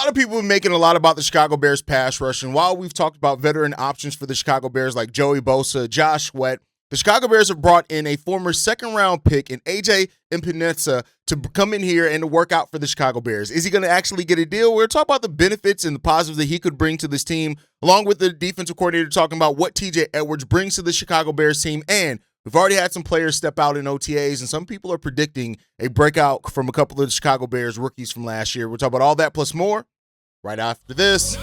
of people have been making a lot about the Chicago Bears pass rush, and while we've talked about veteran options for the Chicago Bears like Joey Bosa, Josh Sweat, the Chicago Bears have brought in a former second-round pick in Epenesa to come in here and to work out for the Chicago Bears. Is he going to actually get a deal? We're talking about the benefits and the positives that he could bring to this team, along with the defensive coordinator talking about what TJ Edwards brings to the Chicago Bears team. And we've already had some players step out in OTAs, and some people are predicting a breakout from a couple of the Chicago Bears rookies from last year. We'll talk about all that plus more right after this.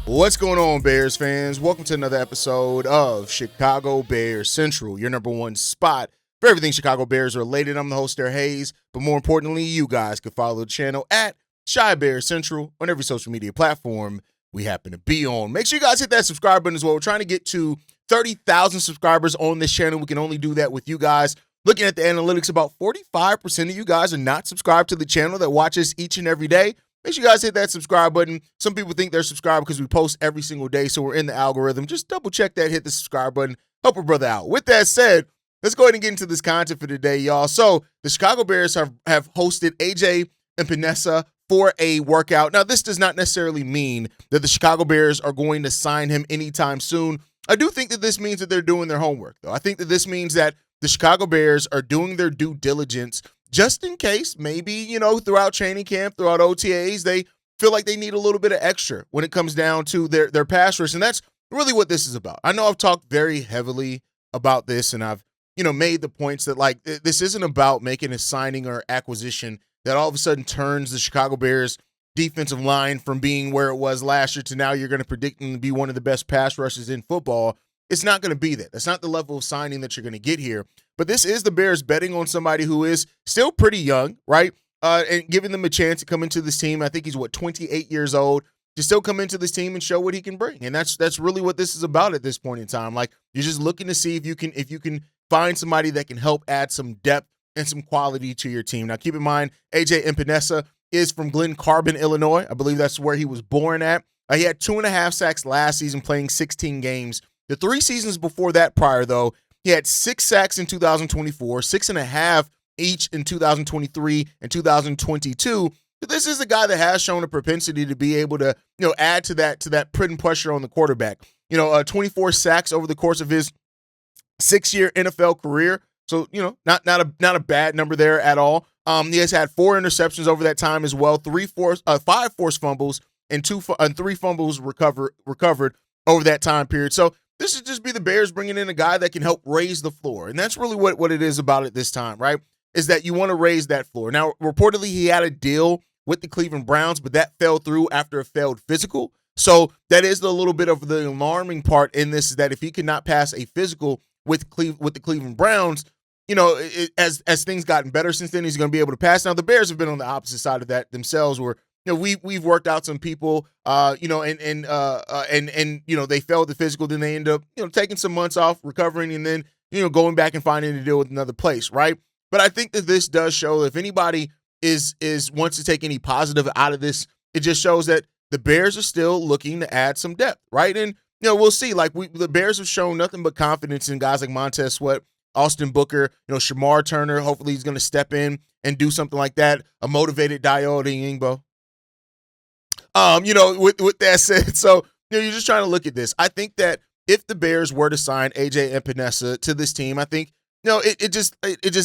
What's going on, Bears fans? Welcome to another episode of Chicago Bears Central, your number one spot for everything Chicago Bears related. I'm the host there, Haize, but more importantly, you guys can follow the channel at Chi Bears Central on every social media platform we happen to be on. Make sure you guys hit that subscribe button as well. We're trying to get to 30,000 subscribers on this channel. We can only do that with you guys. Looking at the analytics, about 45% of you guys are not subscribed to the channel that watch us each and every day. Make sure you guys hit that subscribe button. Some people think they're subscribed because we post every single day, so we're in the algorithm. Just double check that, hit the subscribe button, help a brother out. With that said, let's go ahead and get into this content for today, y'all. So the Chicago Bears have hosted AJ Epenesa for a workout. Now, this does not necessarily mean that the Chicago Bears are going to sign him anytime soon. I do think that this means that they're doing their homework, though. I think that this means that the Chicago Bears are doing their due diligence just in case, maybe, throughout training camp, throughout OTAs, they feel like they need a little bit of extra when it comes down to their pass rush. And that's really what this is about. I know I've talked very heavily about this, and I've, made the points that, like, this isn't about making a signing or acquisition that all of a sudden turns the Chicago Bears defensive line from being where it was last year to now you're going to predict them to be one of the best pass rushes in football. It's not going to be that. That's not the level of signing that you're going to get here. But this is the Bears betting on somebody who is still pretty young, right? And giving them a chance to come into this team. I think he's, 28 years old, to still come into this team and show what he can bring. And that's really what this is about at this point in time. Like, you're just looking to see if you can find somebody that can help add some depth and some quality to your team. Now, keep in mind, AJ Epenesa is from Glen Carbon, Illinois. I believe that's where he was born at. He had 2.5 sacks last season, playing 16 games. The 3 seasons before that prior, though, he had 6 sacks in 2024, 6.5 each in 2023 and 2022. But this is a guy that has shown a propensity to be able to, add to that putting pressure on the quarterback. 24 sacks over the course of his 6-year NFL career. So, not a bad number there at all. He has had 4 interceptions over that time as well, 5 forced fumbles and 3 fumbles recovered over that time period. So this should just be the Bears bringing in a guy that can help raise the floor. And that's really what it is about it this time, right? Is that you want to raise that floor. Now, reportedly, he had a deal with the Cleveland Browns, but that fell through after a failed physical. So that is a little bit of the alarming part in this, is that if he could not pass a physical with the Cleveland Browns, as things gotten better since then, he's going to be able to pass. Now, the Bears have been on the opposite side of that themselves, where we've worked out some people, and they failed the physical. Then they end up, taking some months off, recovering, and then, going back and finding a deal with another place, right? But I think that this does show, if anybody wants to take any positive out of this, it just shows that the Bears are still looking to add some depth, right? And, we'll see. Like, the Bears have shown nothing but confidence in guys like Montez Sweat, Austin Booker, Shemar Turner. Hopefully he's going to step in and do something like that. A motivated Dayo Odeyingbo. With that said, so, you're just trying to look at this. I think that if the Bears were to sign AJ Epenesa to this team, I think, it just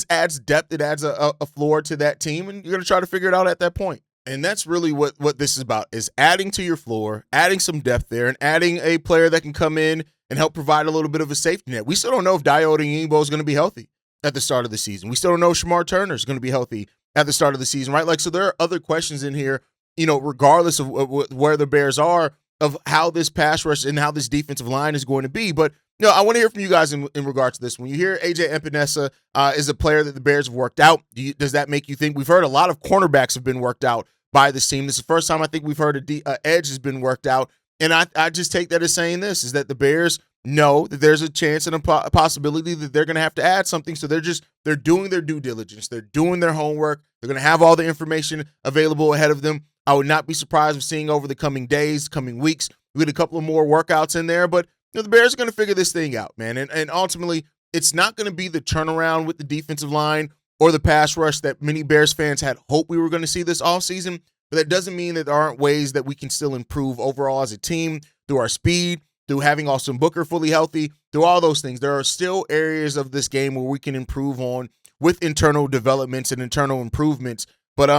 adds depth. It adds a floor to that team, and you're going to try to figure it out at that point. And that's really what this is about, is adding to your floor, adding some depth there, and adding a player that can come in and help provide a little bit of a safety net. We still don't know if Dayo Odeyingbo is going to be healthy at the start of the season. We still don't know if Shemar Turner is going to be healthy at the start of the season, right? Like, so there are other questions in here, regardless of where the Bears are, of how this pass rush and how this defensive line is going to be. But, I want to hear from you guys in regards to this. When you hear AJ Epenesa is a player that the Bears have worked out, does that make you think? We've heard a lot of cornerbacks have been worked out by this team. This is the first time I think we've heard a edge has been worked out. And I just take that as saying this, is that the Bears know that there's a chance and a possibility that they're going to have to add something. So they're doing their due diligence. They're doing their homework. They're going to have all the information available ahead of them. I would not be surprised if seeing over the coming days, coming weeks, we get a couple of more workouts in there. But the Bears are going to figure this thing out, man. And ultimately, it's not going to be the turnaround with the defensive line or the pass rush that many Bears fans had hoped we were going to see this offseason. But that doesn't mean that there aren't ways that we can still improve overall as a team through our speed, through having Austin Booker fully healthy, through all those things. There are still areas of this game where we can improve on with internal developments and internal improvements. But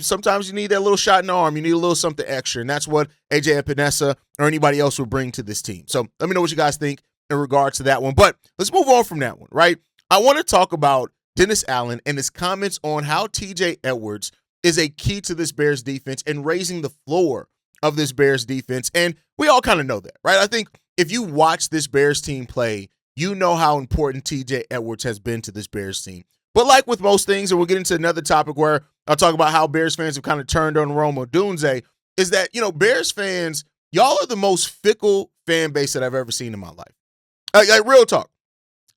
sometimes you need that little shot in the arm. You need a little something extra, and that's what AJ Epenesa or anybody else will bring to this team. So let me know what you guys think in regards to that one. But let's move on from that one, right? I want to talk about Dennis Allen and his comments on how TJ Edwards is a key to this Bears defense and raising the floor of this Bears defense. And we all kind of know that, right? I think if you watch this Bears team play, you know how important TJ Edwards has been to this Bears team. But like with most things, and we'll get into another topic where I'll talk about how Bears fans have kind of turned on Odunze, is that, Bears fans, y'all are the most fickle fan base that I've ever seen in my life. Like real talk.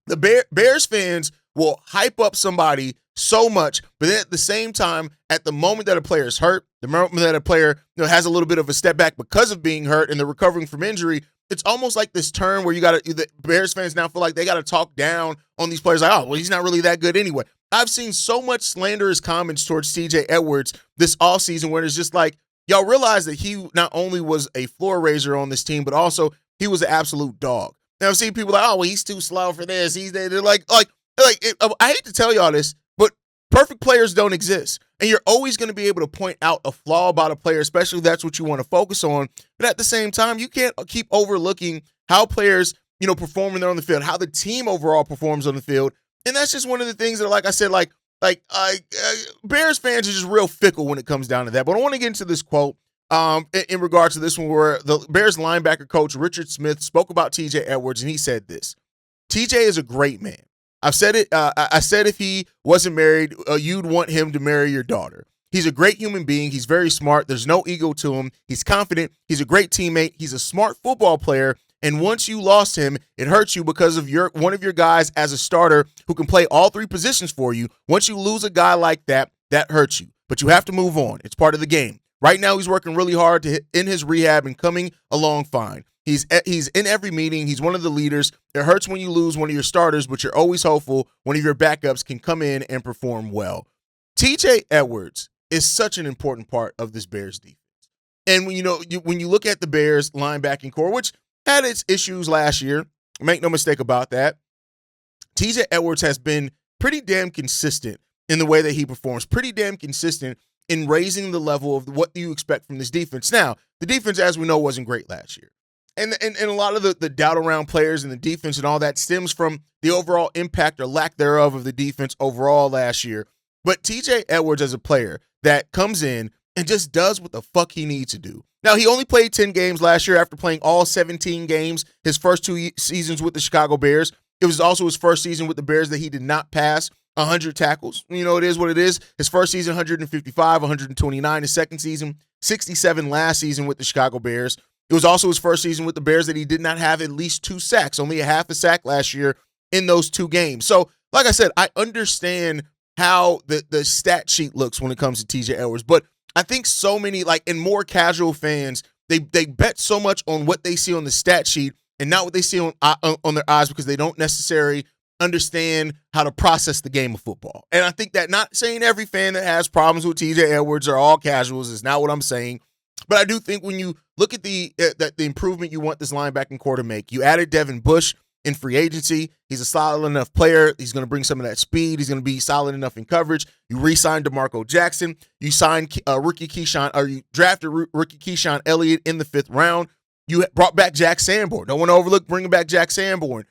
The Bears fans will hype up somebody so much, but then at the same time, at the moment that a player is hurt, the moment that a player has a little bit of a step back because of being hurt and they're recovering from injury, it's almost like this turn where the Bears fans now feel like they got to talk down on these players. Like, oh, well, he's not really that good anyway. I've seen so much slanderous comments towards TJ Edwards this offseason where it's just like, y'all realize that he not only was a floor raiser on this team, but also he was an absolute dog. Now I've seen people like, oh, well, he's too slow for this. They're like, I hate to tell y'all this, but perfect players don't exist. And you're always going to be able to point out a flaw about a player, especially if that's what you want to focus on. But at the same time, you can't keep overlooking how players, perform when they're on the field, how the team overall performs on the field. And that's just one of the things that, like I said, Bears fans are just real fickle when it comes down to that. But I want to get into this quote in regards to this one where the Bears linebacker coach, Richard Smith, spoke about TJ Edwards, and he said this: TJ is a great man. I've said it. I said if he wasn't married, you'd want him to marry your daughter. He's a great human being. He's very smart. There's no ego to him. He's confident. He's a great teammate. He's a smart football player. And once you lost him, it hurts you because of one of your guys as a starter who can play all three positions for you. Once you lose a guy like that, that hurts you. But you have to move on. It's part of the game. Right now, he's working really hard in his rehab and coming along fine. He's in every meeting. He's one of the leaders. It hurts when you lose one of your starters, but you're always hopeful one of your backups can come in and perform well. TJ Edwards is such an important part of this Bears defense. And when you look at the Bears linebacking core, which had its issues last year, make no mistake about that, TJ Edwards has been pretty damn consistent in the way that he performs, pretty damn consistent in raising the level of what you expect from this defense. Now, the defense, as we know, wasn't great last year. And a lot of the doubt around players and the defense and all that stems from the overall impact or lack thereof of the defense overall last year. But TJ Edwards as a player that comes in and just does what the fuck he needs to do. Now, he only played 10 games last year after playing all 17 games his first two seasons with the Chicago Bears. It was also his first season with the Bears that he did not pass 100 tackles. It is what it is. His first season, 155, 129. His second season, 67 last season with the Chicago Bears. It was also his first season with the Bears that he did not have at least 2 sacks, only a half a sack last year in those 2 games. So, like I said, I understand how the stat sheet looks when it comes to TJ Edwards, but I think so many, and more casual fans, they bet so much on what they see on the stat sheet and not what they see on their eyes because they don't necessarily understand how to process the game of football. And I think that, not saying every fan that has problems with TJ Edwards are all casuals is not what I'm saying. But I do think when you look at the improvement you want this linebacking core to make, you added Devin Bush in free agency. He's a solid enough player. He's going to bring some of that speed. He's going to be solid enough in coverage. You re-signed DeMarco Jackson. You signed rookie Keyshawn Elliott in the 5th round. You brought back Jack Sanborn. Don't want to overlook bringing back Jack Sanborn.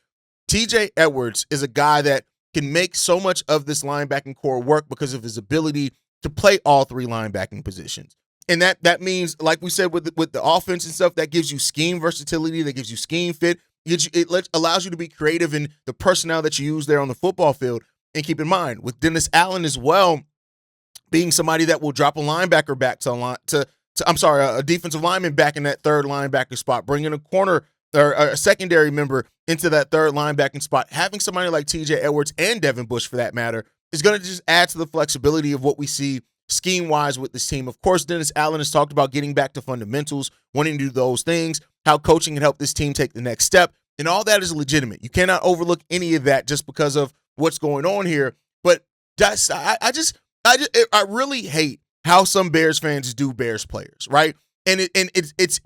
TJ Edwards is a guy that can make so much of this linebacking core work because of his ability to play all 3 linebacking positions. And that means, like we said with the offense and stuff, that gives you scheme versatility, that gives you scheme fit. It allows you to be creative in the personnel that you use there on the football field. And keep in mind, with Dennis Allen as well, being somebody that will drop a linebacker back a defensive lineman back in that third linebacker spot, bringing a corner or a secondary member into that third linebacking spot. Having somebody like TJ Edwards and Devin Bush, for that matter, is going to just add to the flexibility of what we see scheme-wise with this team. Of course, Dennis Allen has talked about getting back to fundamentals, wanting to do those things, how coaching can help this team take the next step, and all that is legitimate. You cannot overlook any of that just because of what's going on here. But I really hate how some Bears fans do Bears players, right? And there's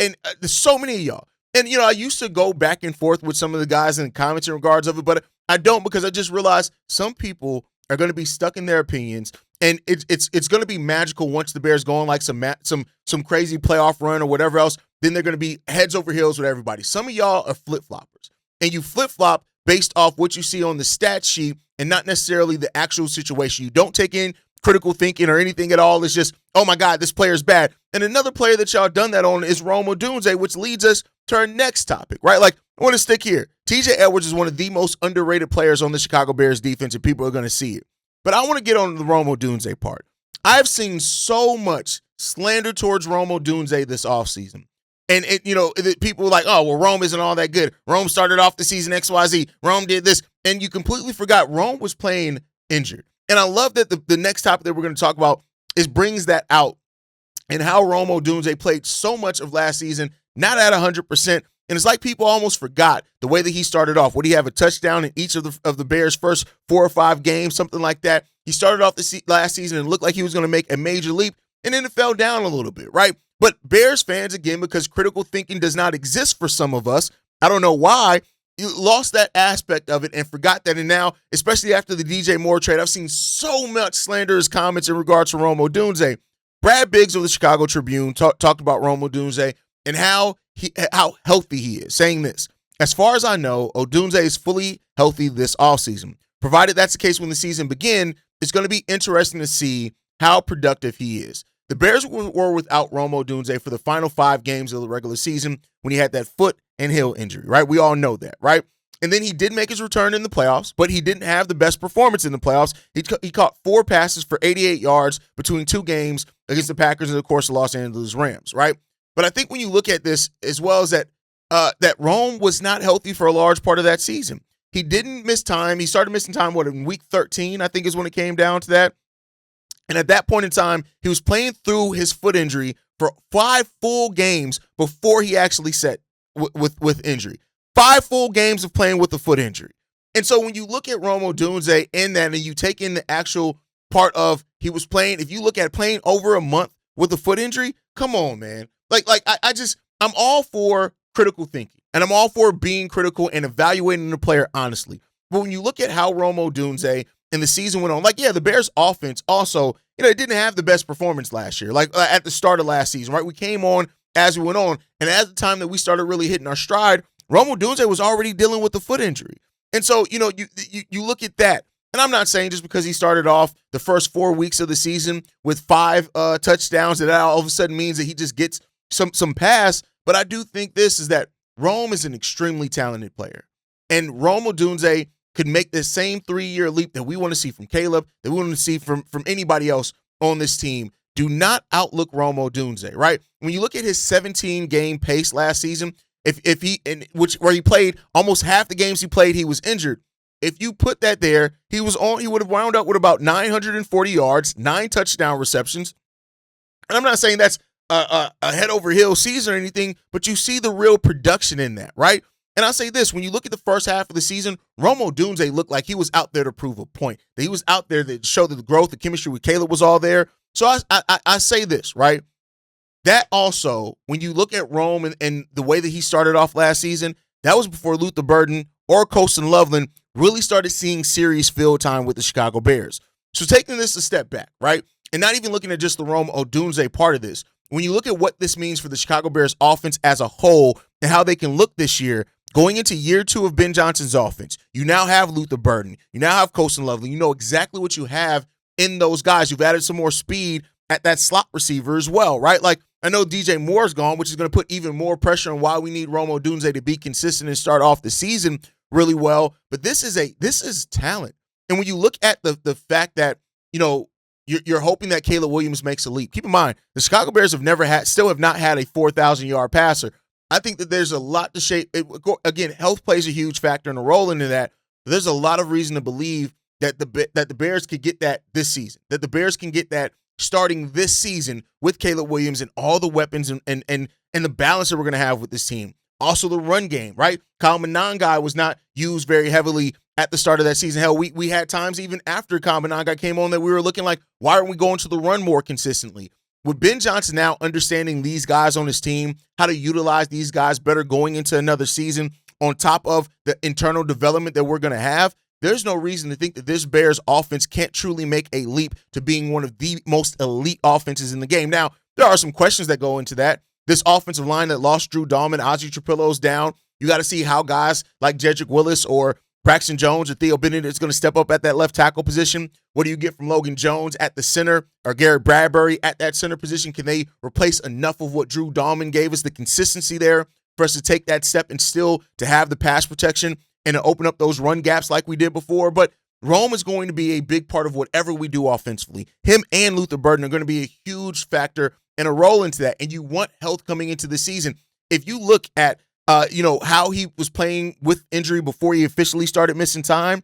so many of y'all. And, I used to go back and forth with some of the guys in the comments in regards of it, but I don't, because I just realized some people are going to be stuck in their opinions, and it's going to be magical once the Bears go on like some crazy playoff run or whatever else. Then they're going to be heads over heels with everybody. Some of y'all are flip-floppers, and you flip-flop based off what you see on the stat sheet and not necessarily the actual situation. You don't take in critical thinking or anything at all. It's just, oh my God, this player's bad. And another player that y'all done that on is Rome Odunze, which leads us to our next topic, right? Like, I want to stick here. TJ Edwards is one of the most underrated players on the Chicago Bears defense, and people are going to see it. But I want to get on the Rome Odunze part. I've seen so much slander towards Rome Odunze this offseason. And, people are like, oh, well, Rome isn't all that good. Rome started off the season XYZ. Rome did this. And you completely forgot Rome was playing injured. And I love that the next topic that we're going to talk about brings that out, and how Rome Odunze played so much of last season, not at 100%. And it's like people almost forgot the way that he started off. Would he have a touchdown in each of the Bears' first 4 or 5 games, something like that? He started off last season and looked like he was going to make a major leap, and then it fell down a little bit, right? But Bears fans, again, because critical thinking does not exist for some of us, I don't know why, you lost that aspect of it and forgot that. And now, especially after the DJ Moore trade, I've seen so much slanderous comments in regards to Rome Odunze. Brad Biggs of the Chicago Tribune talked about Rome Odunze and how healthy he is, saying this: as far as I know, Odunze is fully healthy this offseason. Provided that's the case when the season begins, it's going to be interesting to see how productive he is. The Bears were without Rome Odunze for the final 5 games of the regular season when he had that foot and heel injury, right? We all know that, right? And then he did make his return in the playoffs, but he didn't have the best performance in the playoffs. He caught 4 passes for 88 yards between 2 games against the Packers and, of course, the Los Angeles Rams, right? But I think when you look at this, as well as that Rome was not healthy for a large part of that season. He didn't miss time. He started missing time, in week 13, I think is when it came down to that. And at that point in time, he was playing through his foot injury for 5 full games before he actually set with injury. 5 full games of playing with a foot injury. And so when you look at Rome Odunze in that, and you take in the actual part of he was playing, if you look at playing over a month with a foot injury, come on, man. I'm all for critical thinking, and I'm all for being critical and evaluating the player honestly. But when you look at how Rome Odunze and the season went on, the Bears offense also, it didn't have the best performance last year, at the start of last season, right? We came on as we went on, and at the time that we started really hitting our stride, Rome Odunze was already dealing with the foot injury. And so, you look at that, and I'm not saying just because he started off the first 4 weeks of the season with 5 touchdowns that all of a sudden means that he just gets some pass, but I do think this is that Rome is an extremely talented player, and Rome Odunze could make the same 3-year leap that we want to see from Caleb, that we want to see from anybody else on this team. Do not outlook Rome Odunze, right? When you look at his 17-game pace last season, where he played almost half the games he played, he was injured. If you put that there, he would have wound up with about 940 yards, 9 touchdown receptions. And I'm not saying that's a head over heels season or anything, but you see the real production in that, right? And I'll say this: when you look at the first half of the season, Rome Odunze looked like he was out there to prove a point, that he was out there to show that the growth, the chemistry with Caleb was all there. So I say this, right? That also, when you look at Rome and the way that he started off last season, that was before Luther Burden or Colston Loveland really started seeing serious field time with the Chicago Bears. So taking this a step back, right? And not even looking at just the Rome Odunze part of this, when you look at what this means for the Chicago Bears offense as a whole and how they can look this year, going into year 2 of Ben Johnson's offense, you now have Luther Burden. You now have Colston Loveland. You know exactly what you have in those guys. You've added some more speed at that slot receiver as well, right? I know DJ Moore's gone, which is going to put even more pressure on why we need Rome Odunze to be consistent and start off the season really well. But this is talent. And when you look at the fact that, you're hoping that Caleb Williams makes a leap. Keep in mind, the Chicago Bears still have not had a 4,000-yard passer. I think that there's a lot to shape. Again, health plays a huge factor and a role into that. But there's a lot of reason to believe that the Bears could get that this season, that the Bears can get that starting this season with Caleb Williams and all the weapons and the balance that we're going to have with this team. Also the run game, right? Kyle Monangai was not used very heavily at the start of that season. Hell, we had times even after Kyle Monangai came on that we were looking like, why aren't we going to the run more consistently? With Ben Johnson now understanding these guys on his team, how to utilize these guys better going into another season, on top of the internal development that we're going to have, there's no reason to think that this Bears offense can't truly make a leap to being one of the most elite offenses in the game. Now, there are some questions that go into that. This offensive line that lost Drew Dahlman, Ozzie Trapillo's down. You got to see how guys like Jedrick Willis or Braxton Jones or Theo Bennett is going to step up at that left tackle position. What do you get from Logan Jones at the center or Garrett Bradbury at that center position? Can they replace enough of what Drew Dahlman gave us, the consistency there for us to take that step and still to have the pass protection and to open up those run gaps like we did before? But Rome is going to be a big part of whatever we do offensively. Him and Luther Burden are going to be a huge factor and a role into that. And you want health coming into the season. If you look at how he was playing with injury before he officially started missing time,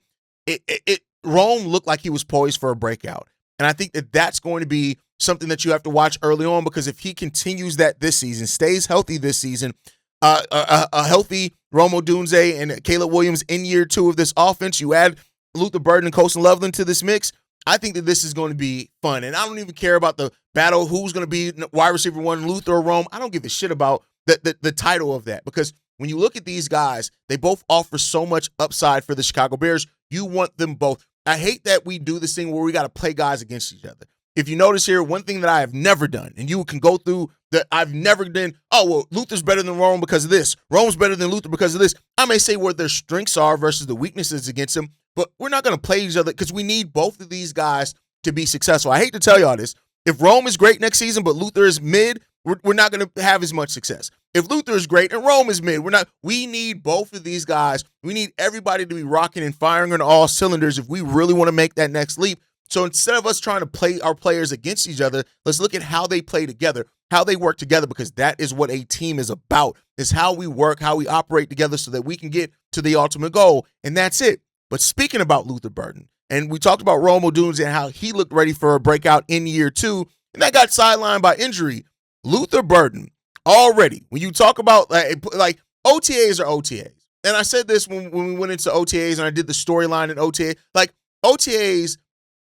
Rome looked like he was poised for a breakout. And I think that that's going to be something that you have to watch early on, because if he continues that this season, stays healthy this season, a healthy Rome Odunze and Caleb Williams in year 2 of this offense, you add Luther Burden and Colston Loveland to this mix, I think that this is going to be fun. And I don't even care about the battle, who's going to be wide receiver 1, Luther or Rome. I don't give a shit about the title of that, because when you look at these guys, they both offer so much upside for the Chicago Bears. You want them both. I hate that we do this thing where we got to play guys against each other. If you notice here, one thing that I have never done, and you can go through that I've never done, oh, well, Luther's better than Rome because of this. Rome's better than Luther because of this. I may say where their strengths are versus the weaknesses against them, but we're not going to play each other because we need both of these guys to be successful. I hate to tell y'all this. If Rome is great next season, but Luther is mid, we're not going to have as much success. If Luther is great and Rome is mid, we need both of these guys. We need everybody to be rocking and firing on all cylinders if we really want to make that next leap. So instead of us trying to play our players against each other, let's look at how they play together, how they work together, because that is what a team is about, is how we work, how we operate together so that we can get to the ultimate goal, and that's it. But speaking about Luther Burden, and we talked about Rome Odunze and how he looked ready for a breakout in year 2, and that got sidelined by injury. Luther Burden, already, when you talk about like OTAs are OTAs, and I said this when we went into OTAs and I did the storyline in OTA, like OTAs,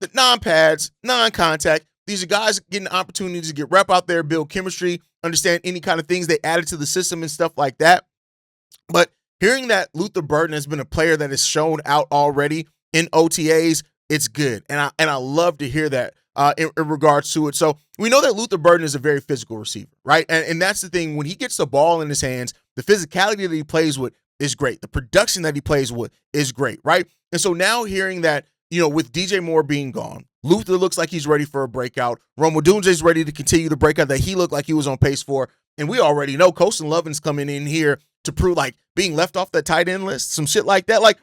the non-pads, non-contact, these are guys getting opportunities to get rep out there, build chemistry, understand any kind of things they added to the system and stuff like that. But hearing that Luther Burden has been a player that has shown out already in OTAs, it's good. And I love to hear that in regards to it. So we know that Luther Burden is a very physical receiver, right? And that's the thing. When he gets the ball in his hands, the physicality that he plays with is great. The production that he plays with is great, right? And so now hearing that, with DJ Moore being gone, Luther looks like he's ready for a breakout. Rome Odunze is ready to continue the breakout that he looked like he was on pace for. And we already know Colston Loveland's coming in here to prove, like, being left off the tight end list, some shit like that. Like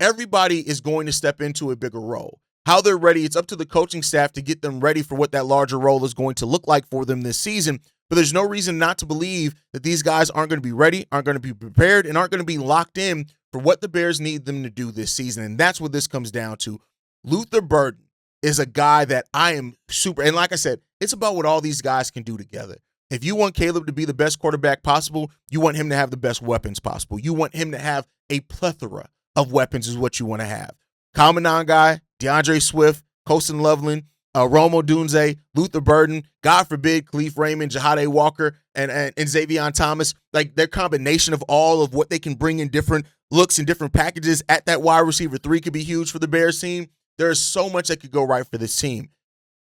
everybody is going to step into a bigger role. How they're ready, it's up to the coaching staff to get them ready for what that larger role is going to look like for them this season. But there's no reason not to believe that these guys aren't going to be ready, aren't going to be prepared, and aren't going to be locked in for what the Bears need them to do this season. And that's what this comes down to. Luther Burden is a guy that I am super, and like I said, it's about what all these guys can do together. If you want Caleb to be the best quarterback possible, you want him to have the best weapons possible. You want him to have a plethora of weapons is what you want to have. Kyle Monangai, DeAndre Swift, Colston Loveland, Rome Odunze, Luther Burden, God forbid, Khalif Raymond, Jahade Walker, and Xavion Thomas, like their combination of all of what they can bring in different looks and different packages at that wide receiver 3 could be huge for the Bears team. There is so much that could go right for this team.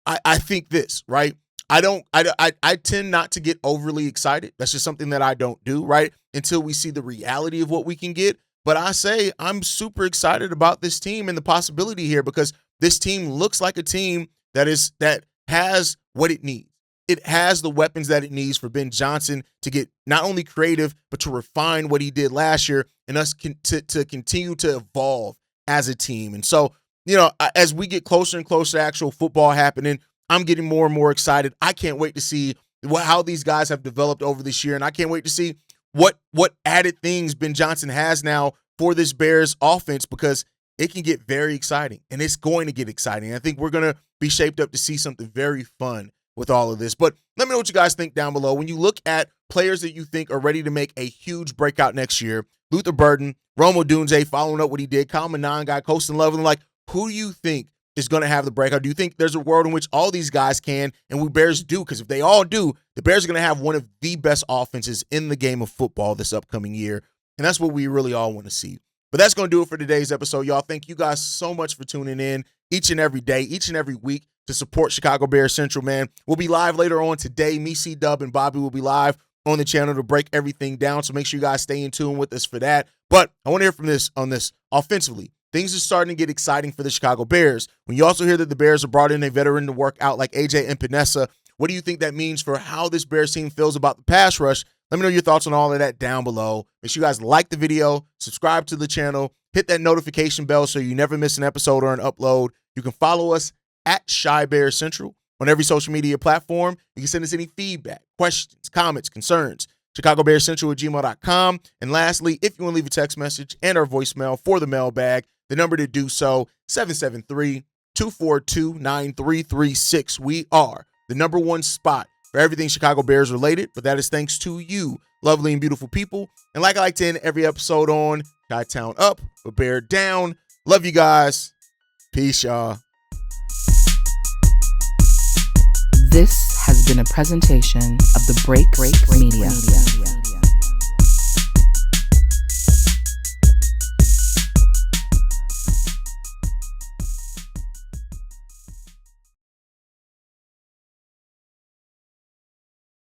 I think this, right? I tend not to get overly excited. That's just something that I don't do, right? Until we see the reality of what we can get. But I say I'm super excited about this team and the possibility here, because this team looks like a team that has what it needs. It has the weapons that it needs for Ben Johnson to get not only creative, but to refine what he did last year and us to continue to evolve as a team. And so as we get closer and closer to actual football happening, I'm getting more and more excited. I can't wait to see how these guys have developed over this year, and I can't wait to see what added things Ben Johnson has now for this Bears offense, because it can get very exciting, and it's going to get exciting. I think we're going to be shaped up to see something very fun with all of this. But let me know what you guys think down below. When you look at players that you think are ready to make a huge breakout next year, Luther Burden, Rome Odunze following up what he did, Kyle Manon guy, Coastin Leveling, like, who do you think is going to have the breakout? Do you think there's a world in which all these guys can, and we Bears do? Because if they all do, the Bears are going to have one of the best offenses in the game of football this upcoming year, and that's what we really all want to see. But that's going to do it for today's episode, y'all. Thank you guys so much for tuning in each and every day, each and every week to support Chicago Bears Central, man. We'll be live later on today. Me, C-Dub, and Bobby will be live on the channel to break everything down, so make sure you guys stay in tune with us for that. But I want to hear on this offensively. Things are starting to get exciting for the Chicago Bears. When you also hear that the Bears have brought in a veteran to work out like AJ Epenesa, what do you think that means for how this Bears team feels about the pass rush? Let me know your thoughts on all of that down below. Make sure you guys like the video, subscribe to the channel, hit that notification bell so you never miss an episode or an upload. You can follow us at Chi Bears Central on every social media platform. You can send us any feedback, questions, comments, concerns. ChicagoBearsCentral@gmail.com. And lastly, if you want to leave a text message and our voicemail for the mailbag, the number to do so, 773-242-9336. We are the #1 spot for everything Chicago Bears related, but that is thanks to you, lovely and beautiful people. And like I like to end every episode on, Chi-Town up, but Bear down. Love you guys. Peace, y'all. This has been a presentation of the Break Media.